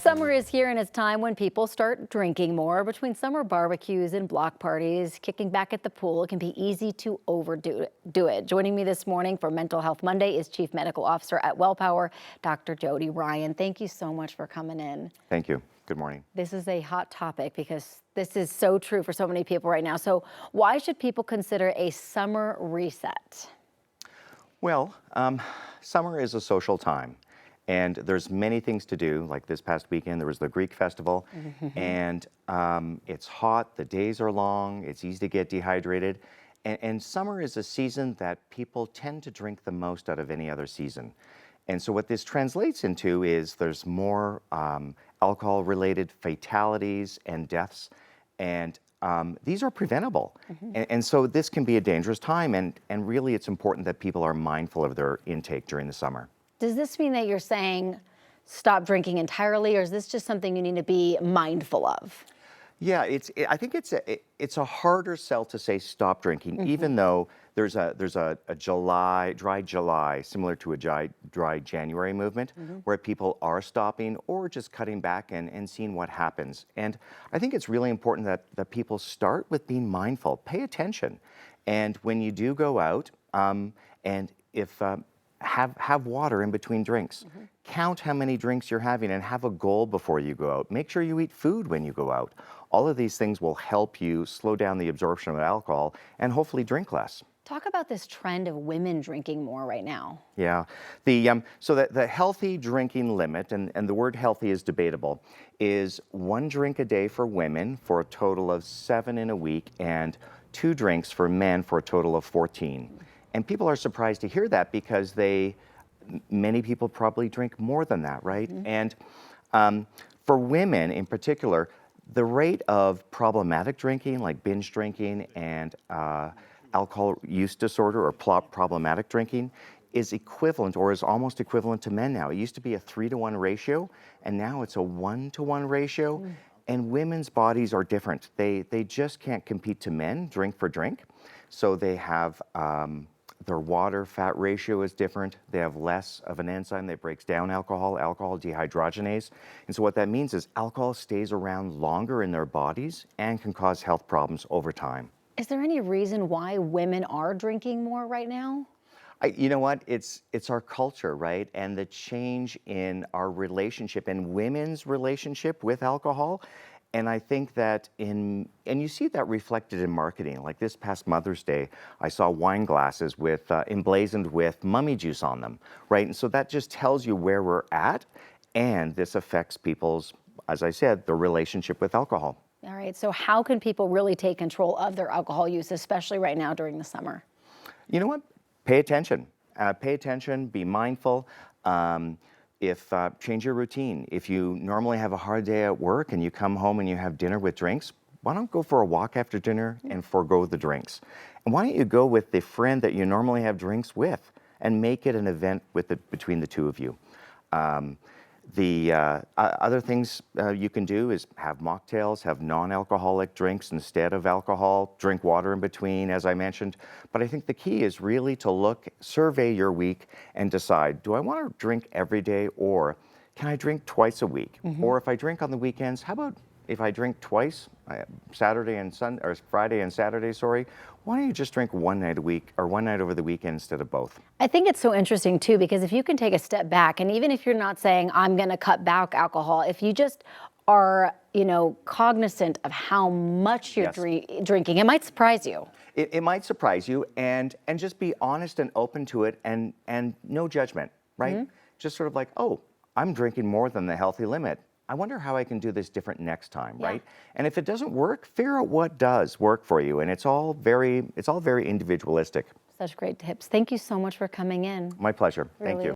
Summer is here, and it's time when people start drinking more. Between summer barbecues and block parties, kicking back at the pool, it can be easy to overdo it. Joining me this morning for Mental Health Monday is Chief Medical Officer at WellPower, Dr. Jody Ryan. Thank you so much for coming in. Thank you. Good morning. This is a hot topic because this is so true for so many people right now. So why should people consider a summer reset? Well, summer is a social time. And there's many things to do. Like this past weekend, there was the Greek festival, and it's hot, the days are long, it's easy to get dehydrated. And summer is a season that people tend to drink the most out of any other season. And so what this translates into is there's more alcohol-related fatalities and deaths, and these are preventable. And so this can be a dangerous time, and really it's important that people are mindful of their intake during the summer. Does this mean that you're saying stop drinking entirely, or is this just something you need to be mindful of? Yeah, I think it's a harder sell to say stop drinking, even though there's a dry July, similar to a dry January movement, where people are stopping or just cutting back and seeing what happens. And I think it's really important that people start with being mindful, pay attention, and when you do go out, and if have water in between drinks. Count how many drinks you're having and have a goal before you go out. Make sure you eat food when you go out. All of these things will help you slow down the absorption of alcohol and hopefully drink less. Talk about this trend of women drinking more right now. Yeah, so the healthy drinking limit, and the word healthy is debatable, is 1 drink a day for women for a total of 7 in a week, and 2 drinks for men for a total of 14. And people are surprised to hear that because many people probably drink more than that, right? And for women in particular, the rate of problematic drinking, like binge drinking and alcohol use disorder or problematic drinking, is equivalent or is almost equivalent to men now. It used to be a 3-to-1 ratio, and now it's a 1-to-1 ratio. And women's bodies are different. They just can't compete to men, drink for drink. So they have their water-fat ratio is different. They have less of an enzyme that breaks down alcohol dehydrogenase. And so what that means is alcohol stays around longer in their bodies and can cause health problems over time. Is there any reason why women are drinking more right now? You know what? It's our culture, right? And the change in our relationship and women's relationship with alcohol. And I think that and you see that reflected in marketing. Like this past Mother's Day, I saw wine glasses with emblazoned with mummy juice on them, right? And so that just tells you where we're at, and this affects people's, as I said, the relationship with alcohol. All right, so how can people really take control of their alcohol use, especially right now during the summer? You know what? Pay attention. Pay attention, be mindful. Change your routine. If you normally have a hard day at work and you come home and you have dinner with drinks, why don't go for a walk after dinner and forego the drinks? And why don't you go with the friend that you normally have drinks with and make it an event between the two of you? Other things you can do is have mocktails, have non-alcoholic drinks instead of alcohol, drink water in between, as I mentioned. But I think the key is really to survey your week and decide, do I want to drink every day, or can I drink twice a week? Or if I drink on the weekends, how about if I drink twice, Friday and Saturday, why don't you just drink one night a week or one night over the weekend instead of both? I think it's so interesting too, because if you can take a step back, and even if you're not saying I'm going to cut back alcohol, if you just are, cognizant of how much you're drinking, it might surprise you. It might surprise you, and just be honest and open to it, and no judgment, right? Just sort of like, oh, I'm drinking more than the healthy limit. I wonder how I can do this different next time, right? And if it doesn't work, figure out what does work for you, and it's all very individualistic. Such great tips. Thank you so much for coming in. My pleasure. Thank you.